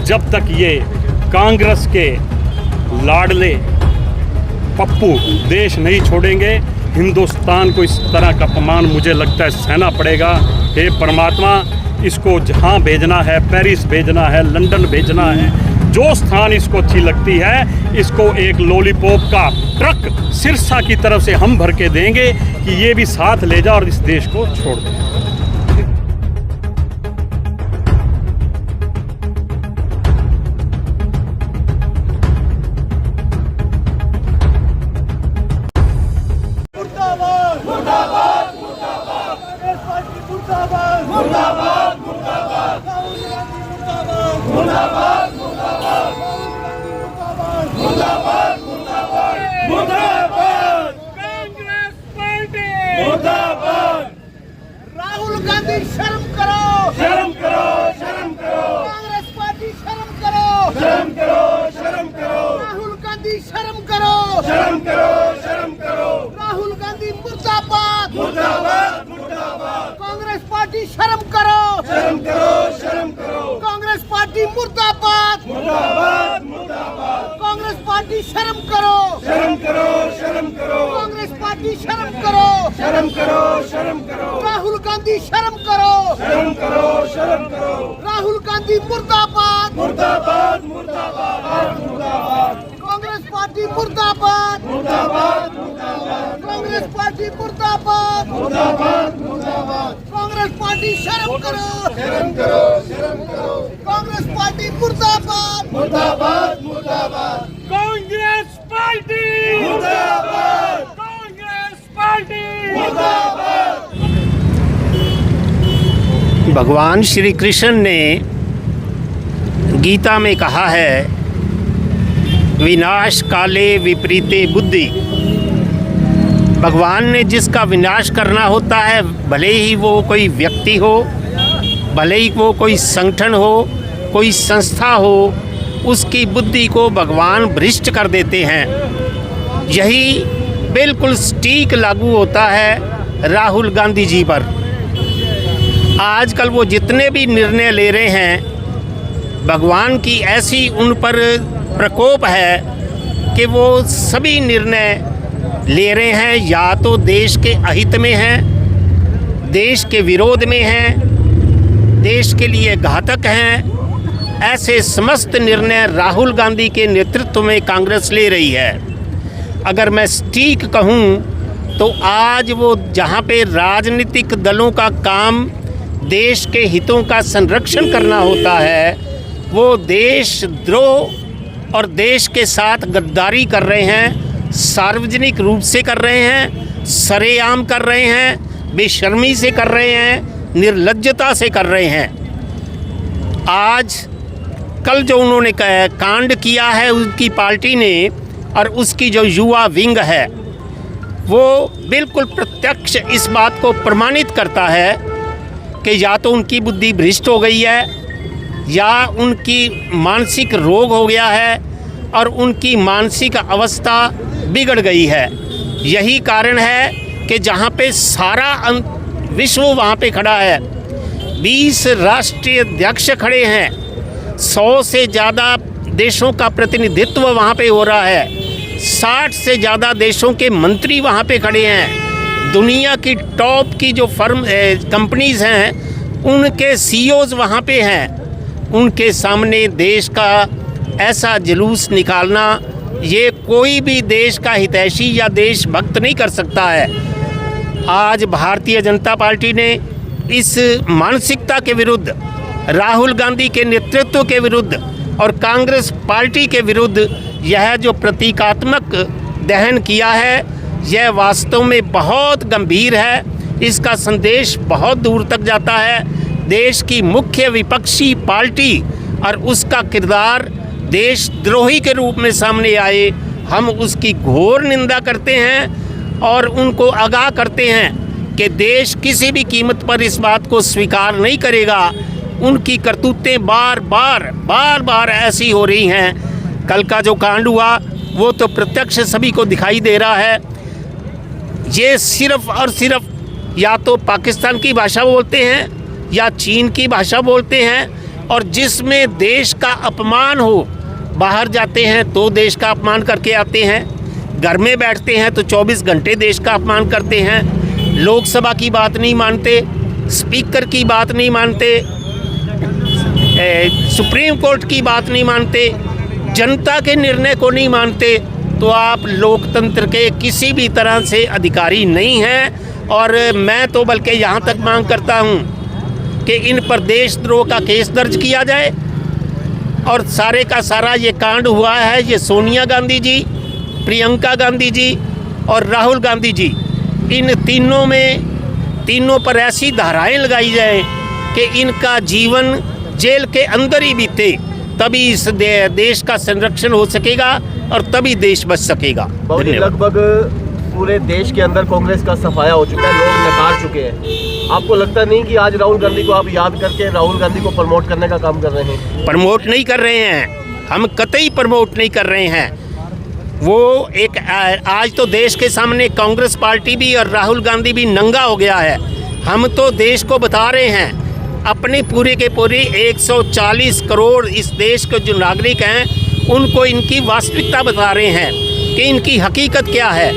जब तक ये कांग्रेस के लाडले पप्पू देश नहीं छोड़ेंगे, हिंदुस्तान को इस तरह का अपमान मुझे लगता है सहना पड़ेगा। हे परमात्मा, इसको जहाँ भेजना है, पेरिस भेजना है, लंदन भेजना है, जो स्थान इसको अच्छी लगती है, इसको एक लॉलीपॉप का ट्रक सिरसा की तरफ से हम भर के देंगे कि ये भी साथ ले जाए और इस देश को छोड़ दे। राहुल गांधी शर्म करो, शर्म करो, शर्म करो, कांग्रेस पार्टी शर्म करो, शर्म करो, शर्म करो, राहुल गांधी शर्म करो, शर्म करो, शर्म करो, राहुल गांधी मुर्दाबाद, मुर्दाबाद, मुर्दाबाद, कांग्रेस पार्टी शर्म करो, शर्म करो, शर्म करो, कांग्रेस पार्टी मुर्दाबाद, मुर्दाबाद, मुर्दाबाद, कांग्रेस पार्टी शर्म करो, शर्म करो, शर्म करो, कांग्रेस पार्टी शर्म करो, शर्म करो, शर्म करो, राहुल गांधी शर्म करो, शर्म करो, शर्म करो, राहुल गांधी मुर्दाबाद, मुर्दाबाद, मुर्दाबाद, मुर्दाबाद, कांग्रेस पार्टी मुर्दाबाद, मुर्दाबाद, मुर्दाबाद, कांग्रेस पार्टी मुर्दाबाद, मुर्दाबाद, मुर्दाबाद, कांग्रेस पार्टी शर्म करो, शर्म करो, शर्म करो, कांग्रेस पार्टी मुर्दाबाद, मुर्दाबाद, मुर्दाबाद, कांग्रेस पार्टी मुर्दाबाद, कांग्रेस पार्टी मुर्दाबाद। भगवान श्री कृष्ण ने गीता में कहा है, विनाश काले विपरीते बुद्धि। भगवान ने जिसका विनाश करना होता है, भले ही वो कोई व्यक्ति हो, भले ही वो कोई संगठन हो, कोई संस्था हो, उसकी बुद्धि को भगवान भ्रष्ट कर देते हैं। यही बिल्कुल सटीक लागू होता है राहुल गांधी जी पर। आजकल वो जितने भी निर्णय ले रहे हैं, भगवान की ऐसी उन पर प्रकोप है कि वो सभी निर्णय ले रहे हैं या तो देश के अहित में हैं, देश के विरोध में हैं, देश के लिए घातक हैं। ऐसे समस्त निर्णय राहुल गांधी के नेतृत्व में कांग्रेस ले रही है। अगर मैं सटीक कहूँ तो आज वो जहाँ पे राजनीतिक दलों का काम देश के हितों का संरक्षण करना होता है, वो देशद्रोह और देश के साथ गद्दारी कर रहे हैं, सार्वजनिक रूप से कर रहे हैं, सरेआम कर रहे हैं, बेशर्मी से कर रहे हैं, निर्लज्जता से कर रहे हैं। आज कल जो उन्होंने कांड किया है उनकी पार्टी ने और उसकी जो युवा विंग है, वो बिल्कुल प्रत्यक्ष इस बात को प्रमाणित करता है कि या तो उनकी बुद्धि भ्रष्ट हो गई है या उनकी मानसिक रोग हो गया है और उनकी मानसिक अवस्था बिगड़ गई है। यही कारण है कि जहाँ पे सारा विश्व वहाँ पे खड़ा है, 20 राष्ट्रीय अध्यक्ष खड़े हैं, 100 से ज़्यादा देशों का प्रतिनिधित्व वहाँ पे हो रहा है, 60 से ज़्यादा देशों के मंत्री वहाँ पे खड़े हैं, दुनिया की टॉप की जो कंपनीज़ हैं उनके सीईओज़ वहाँ पे हैं। उनके सामने देश का ऐसा जुलूस निकालना, ये कोई भी देश का हितैषी या देशभक्त नहीं कर सकता है। आज भारतीय जनता पार्टी ने इस मानसिकता के विरुद्ध, राहुल गांधी के नेतृत्व के विरुद्ध और कांग्रेस पार्टी के विरुद्ध यह जो प्रतीकात्मक दहन किया है, यह वास्तव में बहुत गंभीर है। इसका संदेश बहुत दूर तक जाता है। देश की मुख्य विपक्षी पार्टी और उसका किरदार देशद्रोही के रूप में सामने आए, हम उसकी घोर निंदा करते हैं और उनको आगाह करते हैं कि देश किसी भी कीमत पर इस बात को स्वीकार नहीं करेगा। उनकी करतूतें बार बार ऐसी हो रही हैं। कल का जो कांड हुआ वो तो प्रत्यक्ष सभी को दिखाई दे रहा है। ये सिर्फ और सिर्फ या तो पाकिस्तान की भाषा बोलते हैं या चीन की भाषा बोलते हैं और जिसमें देश का अपमान हो। बाहर जाते हैं तो देश का अपमान करके आते हैं, घर में बैठते हैं तो 24 घंटे देश का अपमान करते हैं, लोकसभा की बात नहीं मानते, स्पीकर की बात नहीं मानते, सुप्रीम कोर्ट की बात नहीं मानते, जनता के निर्णय को नहीं मानते, तो आप लोकतंत्र के किसी भी तरह से अधिकारी नहीं हैं। और मैं तो बल्कि यहाँ तक मांग करता हूँ कि इन पर देशद्रोह का केस दर्ज किया जाए। और सारे का सारा ये कांड हुआ है, ये सोनिया गांधी जी, प्रियंका गांधी जी और राहुल गांधी जी, इन तीनों पर ऐसी धाराएं लगाई जाए कि इनका जीवन जेल के अंदर ही बीते, तभी इस देश का संरक्षण हो सकेगा और तभी देश बच सकेगा। लगभग पूरे देश के अंदर कांग्रेस का सफाया हो चुका है, लोग नकार चुके हैं। आपको लगता नहीं कि आज राहुल गांधी को आप याद करके राहुल गांधी को प्रमोट करने का काम कर रहे हैं? प्रमोट नहीं कर रहे हैं, हम कतई प्रमोट नहीं कर रहे हैं। वो एक आज तो देश के सामने कांग्रेस पार्टी भी और राहुल गांधी भी नंगा हो गया है। हम तो देश को बता रहे हैं, अपने पूरे के पूरे 140 करोड़ इस देश के जो नागरिक हैं उनको इनकी वास्तविकता बता रहे हैं कि इनकी हकीकत क्या है।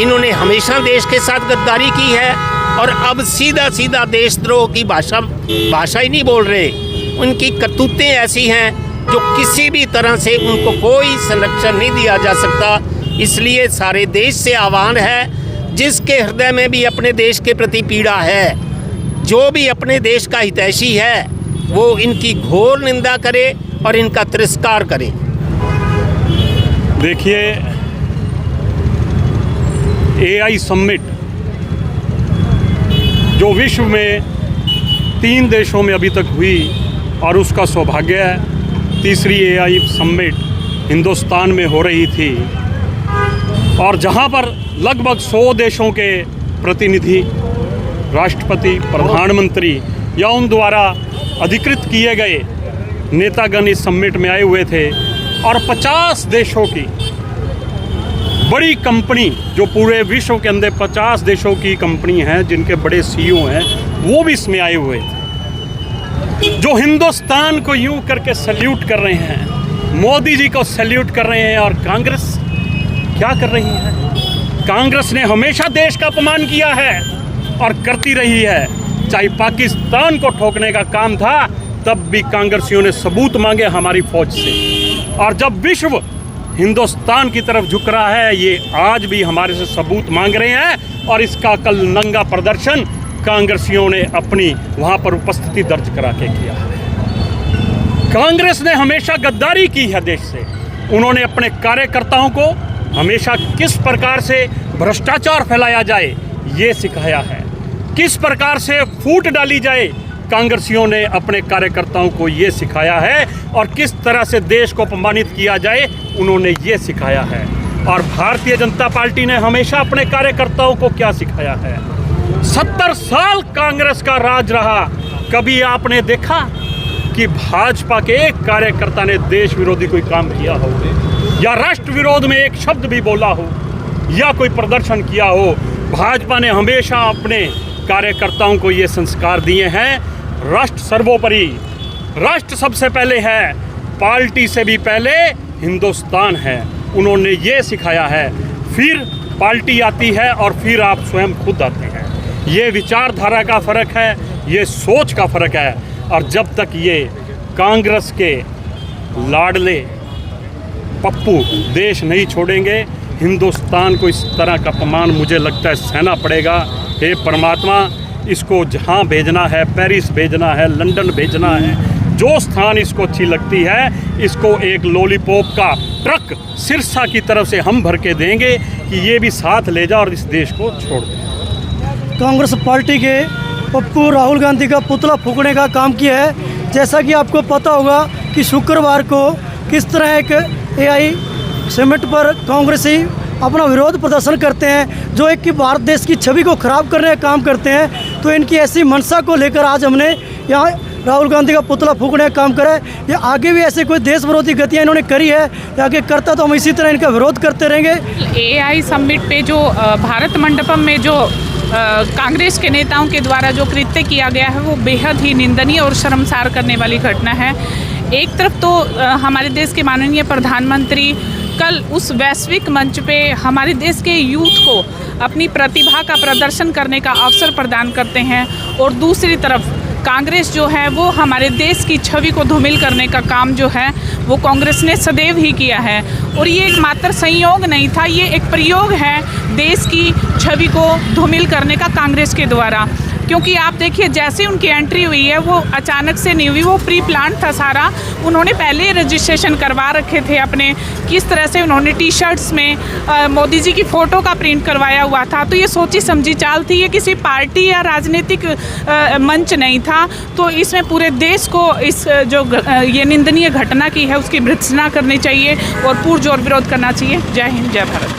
इन्होंने हमेशा देश के साथ गद्दारी की है और अब सीधा सीधा देशद्रोह की भाषा ही नहीं बोल रहे। उनकी करतूतें ऐसी हैं जो किसी भी तरह से उनको कोई संरक्षण नहीं दिया जा सकता। इसलिए सारे देश से आह्वान है, जिसके हृदय में भी अपने देश के प्रति पीड़ा है, जो भी अपने देश का हितैषी है, वो इनकी घोर निंदा करे और इनका तिरस्कार करे। देखिए, AI समिट जो विश्व में 3 देशों में अभी तक हुई और उसका सौभाग्य है, तीसरी AI समिट हिंदुस्तान में हो रही थी और जहां पर लगभग 100 देशों के प्रतिनिधि, राष्ट्रपति, प्रधानमंत्री या उन द्वारा अधिकृत किए गए नेतागण इस समिट में आए हुए थे और 50 देशों की बड़ी कंपनी, जो पूरे विश्व के अंदर 50 देशों की कंपनी हैं जिनके बड़े CEO हैं, वो भी इसमें आए हुए थे, जो हिंदुस्तान को यूं करके सल्यूट कर रहे हैं, मोदी जी को सल्यूट कर रहे हैं। और कांग्रेस क्या कर रही है? कांग्रेस ने हमेशा देश का अपमान किया है और करती रही है। चाहे पाकिस्तान को ठोकने का काम था, तब भी कांग्रेसियों ने सबूत मांगे हमारी फौज से। और जब विश्व हिंदुस्तान की तरफ झुक रहा है, ये आज भी हमारे से सबूत मांग रहे हैं और इसका कल नंगा प्रदर्शन कांग्रेसियों ने अपनी वहाँ पर उपस्थिति दर्ज करा के किया है। कांग्रेस ने हमेशा गद्दारी की है देश से। उन्होंने अपने कार्यकर्ताओं को हमेशा किस प्रकार से भ्रष्टाचार फैलाया जाए ये सिखाया है, किस प्रकार से फूट डाली जाए कांग्रेसियों ने अपने कार्यकर्ताओं को ये सिखाया है, और किस तरह से देश को अपमानित किया जाए उन्होंने ये सिखाया है। और भारतीय जनता पार्टी ने हमेशा अपने कार्यकर्ताओं को क्या सिखाया है? 70 साल कांग्रेस का राज रहा, कभी आपने देखा कि भाजपा के एक कार्यकर्ता ने देश विरोधी कोई काम किया हो या राष्ट्र विरोध में एक शब्द भी बोला हो या कोई प्रदर्शन किया हो? भाजपा ने हमेशा अपने कार्यकर्ताओं को ये संस्कार दिए हैं, राष्ट्र सर्वोपरि, राष्ट्र सबसे पहले है, पार्टी से भी पहले हिंदुस्तान है। उन्होंने ये सिखाया है, फिर पार्टी आती है और फिर आप स्वयं खुद आते हैं। ये विचारधारा का फ़र्क है, ये सोच का फ़र्क है। और जब तक ये कांग्रेस के लाडले पप्पू देश नहीं छोड़ेंगे, हिंदुस्तान को इस तरह का अपमान मुझे लगता है सहना पड़ेगा। हे परमात्मा, इसको जहाँ भेजना है, पेरिस भेजना है, लंदन भेजना है, जो स्थान इसको अच्छी लगती है, इसको एक लॉलीपॉप का ट्रक सिरसा की तरफ से हम भर के देंगे कि ये भी साथ ले जा और इस देश को छोड़ दें। कांग्रेस पार्टी के पप्पू राहुल गांधी का पुतला फूकने का काम किया है। जैसा कि आपको पता होगा कि शुक्रवार को किस तरह एक AI समिट पर कांग्रेसी अपना विरोध प्रदर्शन करते हैं, जो एक कि भारत देश की छवि को खराब करने का काम करते हैं। तो इनकी ऐसी मंशा को लेकर आज हमने यहाँ राहुल गांधी का पुतला फूकने का काम करा है। ये आगे भी ऐसे कोई देश विरोधी गतियाँ इन्होंने करी है, आगे करता तो हम इसी तरह इनका विरोध करते रहेंगे। AI समिट पे जो भारत मंडपम में जो कांग्रेस के नेताओं के द्वारा जो कृत्य किया गया है वो बेहद ही निंदनीय और शर्मसार करने वाली घटना है। एक तरफ तो हमारे देश के माननीय प्रधानमंत्री कल उस वैश्विक मंच पे हमारे देश के यूथ को अपनी प्रतिभा का प्रदर्शन करने का अवसर प्रदान करते हैं, और दूसरी तरफ कांग्रेस जो है वो हमारे देश की छवि को धूमिल करने का काम जो है वो कांग्रेस ने सदैव ही किया है। और ये एक मात्र संयोग नहीं था, ये एक प्रयोग है देश की छवि को धूमिल करने का कांग्रेस के द्वारा। क्योंकि आप देखिए जैसे उनकी एंट्री हुई है वो अचानक से नहीं हुई, वो प्री प्लान था सारा। उन्होंने पहले रजिस्ट्रेशन करवा रखे थे अपने, किस तरह से उन्होंने टी शर्ट्स में मोदी जी की फ़ोटो का प्रिंट करवाया हुआ था। तो ये सोची समझी चाल थी, ये किसी पार्टी या राजनीतिक मंच नहीं था। तो इसमें पूरे देश को इस जो ये निंदनीय घटना की है उसकी भर्त्सना करनी चाहिए और पुरजोर विरोध करना चाहिए। जय हिंद, जय भारत।